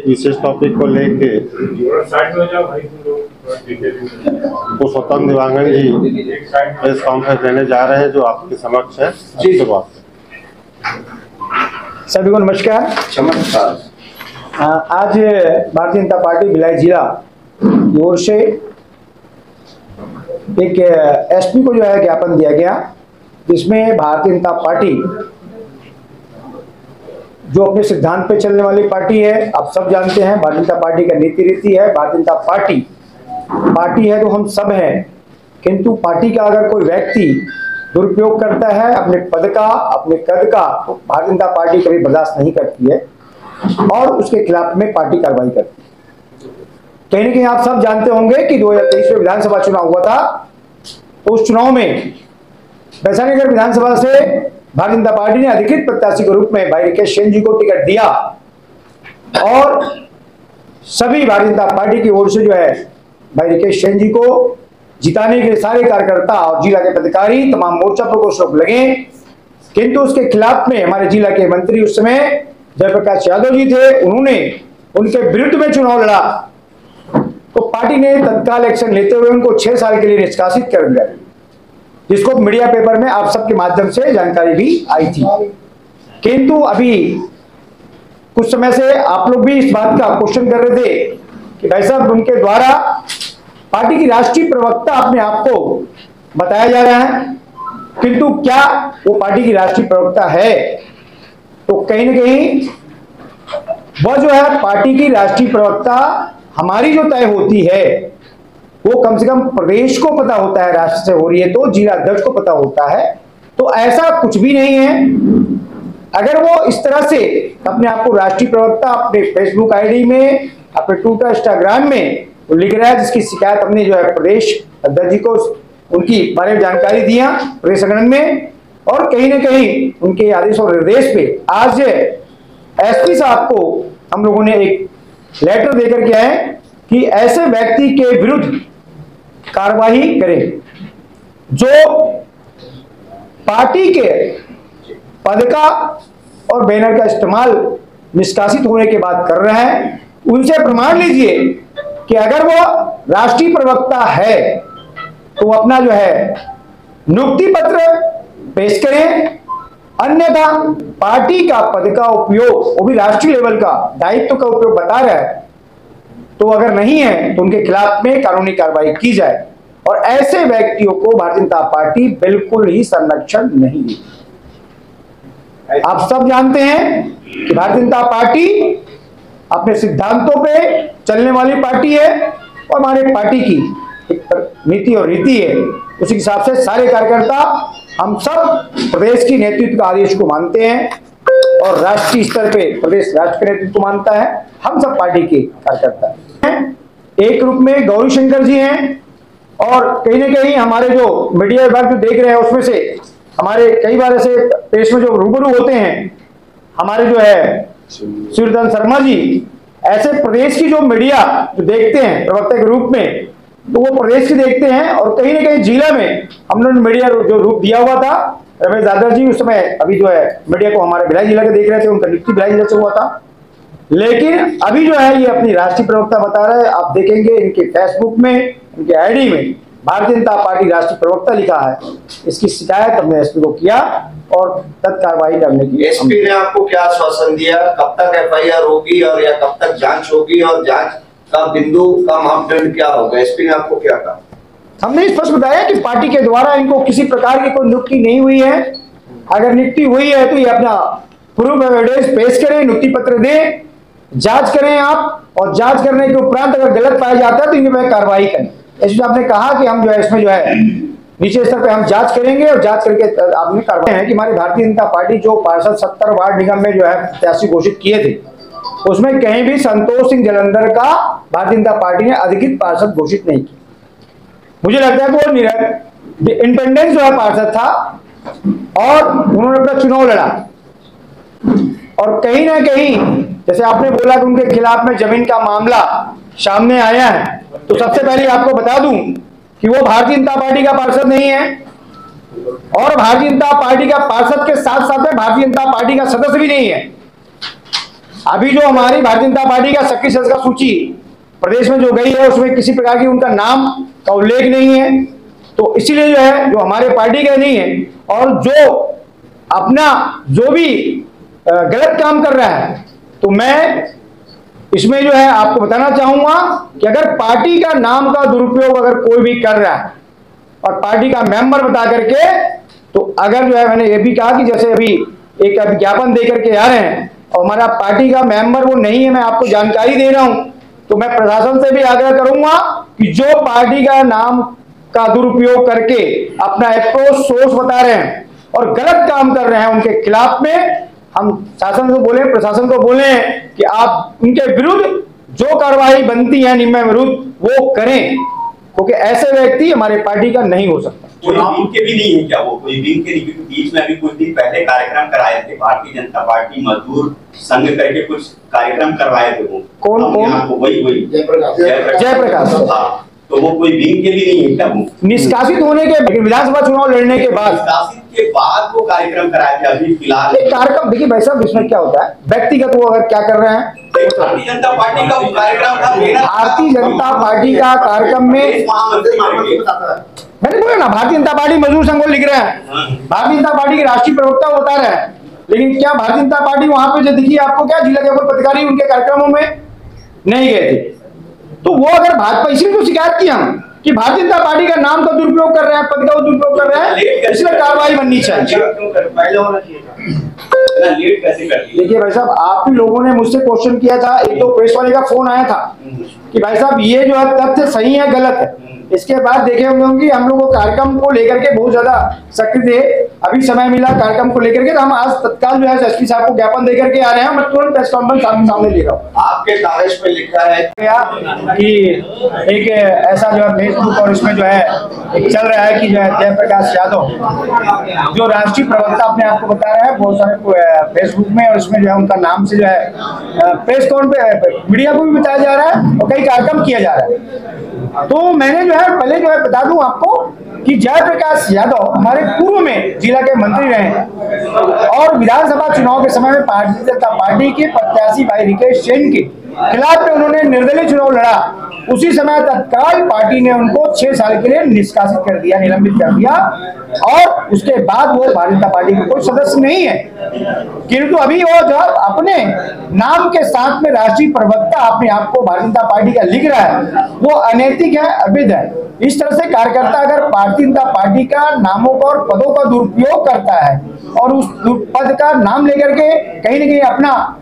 एक विशेष टॉपिक को लेके पुरुषोत्तम दिवांगन जी प्रेस कॉन्फ्रेंस लेने जा रहे हैं, जो आपके समक्ष है। जी सभी को नमस्कार। आज भारतीय जनता पार्टी भिलाई जिला की ओर से एक एसपी को जो है ज्ञापन दिया गया, जिसमें भारतीय जनता पार्टी जो अपने सिद्धांत पे चलने वाली पार्टी है, आप सब जानते हैं भारतीय जनता पार्टी का नीति रीति है। भारतीय जनता पार्टी है तो हम सब हैं, किंतु पार्टी का अगर कोई व्यक्ति दुरुपयोग करता है अपने पद का, अपने कद का, तो भारतीय जनता पार्टी कभी बर्दाश्त नहीं करती है और उसके खिलाफ में पार्टी कार्रवाई करती है। कहीं ना कहीं आप सब जानते होंगे कि 2023 में विधानसभा चुनाव हुआ था, तो उस चुनाव में वैशाली विधानसभा से भारतीय जनता पार्टी ने अधिकृत प्रत्याशी के रूप में भाई राकेश सेन जी को टिकट दिया और सभी भारतीय जनता पार्टी की ओर से जो है भाई राकेश सेन जी को जिताने के सारे कार्यकर्ता और जिला के पदाधिकारी तमाम मोर्चा पर कुछ लगे, किंतु उसके खिलाफ में हमारे जिला के मंत्री उस समय जयप्रकाश यादव जी थे, उन्होंने उनके विरुद्ध में चुनाव लड़ा, तो पार्टी ने तत्काल एक्शन लेते हुए उनको 6 साल के लिए निष्कासित कर दिया, जिसको मीडिया पेपर में आप सबके माध्यम से जानकारी भी आई थी। किंतु अभी कुछ समय से आप लोग भी इस बात का क्वेश्चन कर रहे थे कि भाई साहब उनके द्वारा पार्टी की राष्ट्रीय प्रवक्ता अपने आप को बताया जा रहा है, किंतु क्या वो पार्टी की राष्ट्रीय प्रवक्ता है? तो कहीं ना कहीं वह जो है पार्टी की राष्ट्रीय प्रवक्ता हमारी जो तय होती है वो कम से कम प्रदेश को पता होता है, राष्ट्र से हो रही है तो जिला अध्यक्ष को पता होता है। तो ऐसा कुछ भी नहीं है। अगर वो इस तरह से अपने आप को राष्ट्रीय प्रवक्ता अपने फेसबुक आईडी में, अपने ट्विटर, इंस्टाग्राम में तो लिख रहा है, जिसकी शिकायत हमने जो है प्रदेश अध्यक्ष जी को उनकी बारे में जानकारी दिया प्रदेश संगठन में, और कहीं ना कहीं उनके आदेश और निर्देश पे आज एसपी साहब को हम लोगों ने एक लेटर देकर के आए कि ऐसे व्यक्ति के विरुद्ध कार्रवाई करें जो पार्टी के पद का और बैनर का इस्तेमाल निष्कासित होने के बाद कर रहे हैं। उनसे प्रमाण लीजिए कि अगर वो राष्ट्रीय प्रवक्ता है तो अपना जो है नियुक्ति पत्र पेश करें, अन्यथा पार्टी का पद का उपयोग, वो भी राष्ट्रीय लेवल का दायित्व का उपयोग बता रहा है, तो अगर नहीं है तो उनके खिलाफ में कानूनी कार्रवाई की जाए और ऐसे व्यक्तियों को भारतीय जनता पार्टी बिल्कुल ही संरक्षण नहीं देगी। आप सब जानते हैं कि भारतीय जनता पार्टी अपने सिद्धांतों पे चलने वाली पार्टी है और हमारे पार्टी की एक नीति और रीति है, उसी हिसाब से सारे कार्यकर्ता हम सब प्रदेश की नेतृत्व का आदेश को मानते हैं और राष्ट्रीय स्तर पे प्रदेश राष्ट्र का नेतृत्व मानता है। हम सब पार्टी के कार्यकर्ता हैं। एक रूप में गौरी शंकर जी हैं और कहीं ना कहीं हमारे जो मीडिया विभाग जो देख रहे हैं उसमें से हमारे कई बार ऐसे प्रेस में जो रूबरू होते हैं, हमारे जो है सूर्यकांत शर्मा जी, ऐसे प्रदेश की जो मीडिया जो देखते हैं प्रवक्ता के रूप में, तो वो प्रदेश की देखते हैं और कहीं ना कहीं जिला में हमने मीडिया जो रूप दिया हुआ था, रमेश यादव जी उस समय अभी जो है मीडिया को हमारे भिलाई जिला के देख रहे थे, उनका नियुक्ति भिलाई जिला से हुआ था, लेकिन अभी जो है ये अपनी राष्ट्रीय प्रवक्ता बता रहे हैं। आप देखेंगे इनके फेसबुक में, इनके आईडी में भारतीय जनता पार्टी राष्ट्रीय प्रवक्ता लिखा है। इसकी शिकायत हमने एसपी को किया और तत्कार्रवाई करने की। एसपी ने आपको क्या आश्वासन दिया, कब तक एफआईआर होगी और या कब तक जांच होगी और जांच का बिंदु का मापदंड क्या होगा? एसपी ने आपको क्या कहा? हमने स्पष्ट बताया कि पार्टी के द्वारा इनको किसी प्रकार की कोई नियुक्ति नहीं हुई है। अगर नियुक्ति हुई है तो ये अपना प्रूफ एविडेंस पेश करें, नियुक्ति पत्र दें, जांच करें आप, और जांच करने के उपरांत अगर गलत पाया जाता है तो इनके पे कार्रवाई करें। एसपी साहब ने कहा कि हम जो है इसमें जो है नीचे स्तर पे हम जांच करेंगे और जांच करके आपने कार्रवाई है कि हमारी भारतीय जनता पार्टी जो पार्षद 70 वार्ड निगम में जो है प्रत्याशी घोषित किए थे, उसमें कहीं भी संतोष सिंह जलंधर का भारतीय जनता पार्टी ने अधिकृत पार्षद घोषित नहीं किया। मुझे लगता है कि वो इंडिपेंडेंस जो है पार्षद था और उन्होंने अपना चुनाव लड़ा, और कहीं ना कहीं जैसे आपने बोला कि उनके खिलाफ में जमीन का मामला सामने आया है, तो सबसे पहले आपको बता दूं कि वो भारतीय जनता पार्टी का पार्षद नहीं है और भारतीय जनता पार्टी का पार्षद के साथ साथ में भारतीय जनता पार्टी का सदस्य भी नहीं है। अभी जो हमारी भारतीय जनता पार्टी का सक्रिय सदस्य सूची प्रदेश में जो गई है उसमें किसी प्रकार की उनका नाम का उल्लेख नहीं है, तो इसीलिए जो है जो हमारे पार्टी का नहीं है और जो अपना जो भी गलत काम कर रहा है, तो मैं इसमें जो है आपको बताना चाहूंगा कि अगर पार्टी का नाम का दुरुपयोग अगर कोई भी कर रहा है और पार्टी का मेंबर बता करके, तो अगर जो है मैंने ये भी कहा कि जैसे अभी एक विज्ञापन दे करके आ रहे हैं और हमारा पार्टी का मेंबर वो नहीं है, मैं आपको जानकारी दे रहा हूं, तो मैं प्रशासन से भी आग्रह करूंगा कि जो पार्टी का नाम का दुरुपयोग करके अपना अप्रोच सोर्स बता रहे हैं और गलत काम कर रहे हैं उनके खिलाफ में हम शासन को बोले, प्रशासन को बोले कि आप उनके विरुद्ध जो कार्रवाई बनती है नियम विरुद्ध वो करें, क्योंकि ऐसे व्यक्ति हमारे पार्टी का नहीं हो सकता। कोई विंग के भी नहीं है क्या? वो कोई विंग के बीच में अभी कुछ दिन पहले कार्यक्रम कराए थे, भारतीय जनता पार्टी मजदूर संघ करके कुछ कार्यक्रम करवाए थे वो। कौन? वही जयप्रकाश। हाँ, तो वो कोई विंग के भी नहीं है क्या? वो निष्कासित होने के विधानसभा चुनाव लड़ने के बाद, निष्कासित के बाद वो कार्यक्रम कराए थे अभी फिलहाल। कार्यक्रम देखिए भाई साहब, इसमें क्या होता है व्यक्तिगत वो अगर क्या कर रहे हैं, भारतीय जनता पार्टी का वो कार्यक्रम था, भारतीय जनता पार्टी का कार्यक्रम में मैंने बोला ना भारतीय जनता पार्टी मजदूर संघ को लिख रहे हैं, भारतीय जनता पार्टी के राष्ट्रीय प्रवक्ता बता रहे हैं, लेकिन क्या भारतीय जनता पार्टी वहां पे जो दिखी आपको, क्या जिला के कोई पदाधिकारी उनके कार्यक्रमों में नहीं गए थे? तो वो अगर भाजपा, इसीलिए तो शिकायत की हम कि भारतीय जनता पार्टी का नाम का दुरुपयोग कर रहे हैं, पद का दुरुपयोग कर रहे हैं, इसलिए कार्रवाई बननी चाहिए। देखिए भाई साहब, आप ही लोगों ने मुझसे क्वेश्चन किया था, एक तो प्रेस वाले का फोन आया था कि भाई साहब ये जो है तथ्य सही है गलत है। इसके बाद देखे होंगे कि हम लोगों कार्यक्रम को लेकर के बहुत ज्यादा सक्रिय थे, अभी समय मिला कार्यक्रम को लेकर के, तो हम आज तत्काल जो है एसपी साहब को ज्ञापन देकर के आ रहे हैं। मैं तुरंत प्रेस कॉन्फ्रेंस आपके सामने ले रहा हूँ। आपके कागज पे लिखा है कि एक ऐसा जो है फेसबुक और इसमें जो है एक चल रहा है कि जो है जयप्रकाश यादव जो राष्ट्रीय प्रवक्ता अपने आप को बता रहे हैं बहुत सारे फेसबुक में, और इसमें जो है उनका नाम से जो है प्रेस कॉन्फ्रेंस पे मीडिया को भी बताया जा रहा है और कई कार्यक्रम किया जा रहा है। तो मैंने जो है पहले जो है बता दूं आपको कि जयप्रकाश यादव हमारे पूर्व में जिला के मंत्री रहे और विधानसभा चुनाव के समय में भारतीय जनता पार्टी के प्रत्याशी भाई रिकेश सेन के खिलाफ में उन्होंने निर्दलीय चुनाव लड़ा। उसी समय तत्काल पार्टी ने उनको 6 साल के लिए निष्कासित कर दिया, निलंबित कर दिया, और उसके बाद वो भारतीय जनता पार्टी के कोई सदस्य नहीं है। किंतु अभी वो जो अपने नाम के साथ में राष्ट्रीय प्रवक्ता अपने आप को भारतीय जनता पार्टी का लिख रहा है, वो अनैतिक है, अवैध है। इस तरह से कार्यकर्ता अगर भारतीय जनता पार्टी का नामों का और पदों का दुरुपयोग करता है और उस पद का नाम लेकर के कहीं न कहीं अपना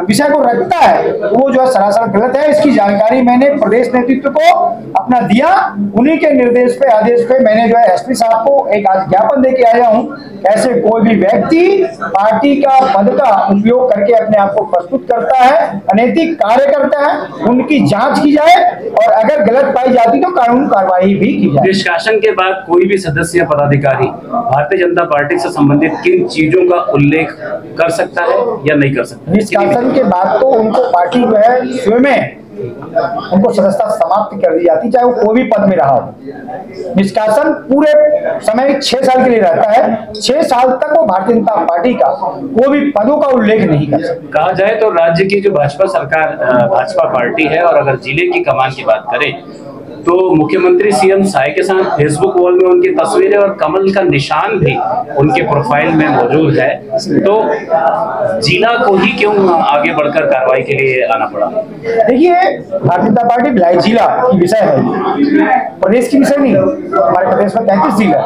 विषय को रखता है, वो जो है सरासर गलत है। इसकी जानकारी मैंने प्रदेश नेतृत्व को अपना दिया, उन्हीं के निर्देश पे आदेश पे मैंने जो है एसपी साहब को एक आज ज्ञापन देके आया हूं। ऐसे कोई भी व्यक्ति पार्टी का पद का उपयोग करके अपने आप को प्रस्तुत करता है, अनैतिक कार्य करता है, उनकी जांच की जाए और अगर गलत पाई जाती तो कानूनी कार्रवाई भी की जाए। निष्कासन के बाद कोई भी सदस्य पदाधिकारी भारतीय जनता पार्टी से संबंधित किन चीजों का उल्लेख कर सकता है या नहीं कर सकता? निष्कासन के बाद तो उनको पार्टी जो है स्वयं उनको सदस्यता समाप्त कर दी जाती, चाहे वो कोई भी पद में रहा हो। निष्कासन पूरे समय 6 साल के लिए रहता है, 6 साल तक वो भारतीय जनता पार्टी का कोई भी पदों का उल्लेख नहीं कर सकता। कहा जाए तो राज्य की जो भाजपा सरकार, भाजपा पार्टी है, और अगर जिले की कमान की बात करें तो मुख्यमंत्री सीएम साय के साथ फेसबुक वॉल में उनकी तस्वीरें और कमल का निशान भी उनके प्रोफाइल में मौजूद है। तो जिला को ही क्यों आगे बढ़कर कार्रवाई के लिए आना पड़ा? देखिए, भारतीय जनता पार्टी भिलाई जिला की विषय है, प्रदेश की विषय नहीं। हमारे प्रदेश में 33 जिला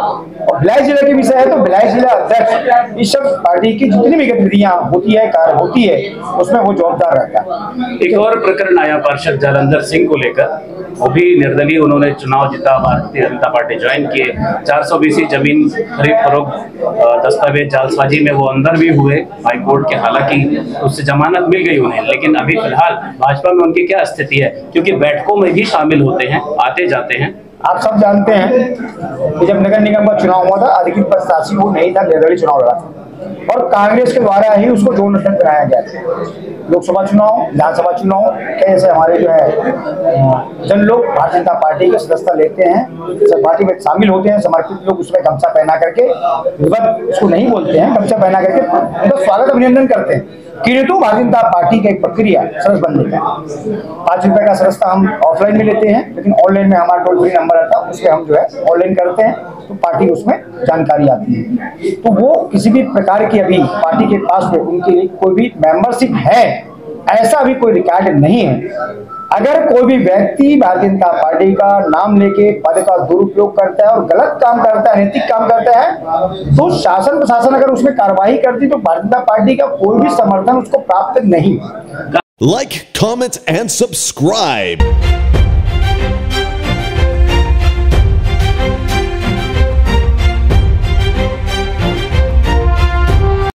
और भिलाई जिला की विषय है, तो भिलाई जिला अध्यक्ष इस सब पार्टी की जितनी भी गतिविधियां होती है, कार्य होती है, उसमें वो जवाबदार रहता है। एक और प्रकरण आया पार्षद जालंधर सिंह को लेकर, वो भी निर्दलीय, उन्होंने चुनाव जीता, भारतीय जनता पार्टी ज्वाइन किए, 420 जमीन खरीद फरोख्त दस्तावेज जालसाजी में वो अंदर भी हुए हाईकोर्ट के, हालांकि उससे जमानत मिल गई उन्हें, लेकिन अभी फिलहाल भाजपा में उनकी क्या स्थिति है? क्योंकि बैठकों में भी शामिल होते हैं, आते जाते हैं। आप सब जानते हैं कि जब नगर निगम का चुनाव हुआ था, अधिकृत प्रत्याशी वो नहीं था, निर्दलीय चुनाव लड़ा था और कांग्रेस के द्वारा ही उसको जोड़ बनाया गया था। लोकसभा चुनाव, विधानसभा चुनाव, कैसे हमारे जो है जन लोग भारतीय जनता पार्टी की सदस्यता लेते हैं, सब पार्टी में शामिल होते हैं, समर्पित लोग उसमें गमछा पहना करके, विवत उसको नहीं बोलते हैं, गमछा पहना करके उनका स्वागत अभिनंदन करते हैं। किंतु भारतीय जनता पार्टी का एक प्रक्रिया सरस बन देता है। 5 रुपए का सरसता हम ऑफलाइन में लेते हैं, लेकिन ऑनलाइन में हमारा टोल फ्री नंबर आता है, उससे हम जो है ऑनलाइन करते हैं तो पार्टी उसमें जानकारी आती है। तो वो किसी भी प्रकार की अभी पार्टी के पास में उनकी कोई भी मेंबरशिप है ऐसा अभी कोई रिकॉर्ड नहीं है। अगर कोई भी व्यक्ति भारतीय जनता पार्टी का नाम लेके पद का दुरुपयोग करता है और गलत काम करता है, अनैतिक काम करता है, तो शासन प्रशासन अगर उसमें कार्रवाई करती तो भारतीय जनता पार्टी का कोई भी समर्थन उसको प्राप्त नहीं। Like, comment, and subscribe.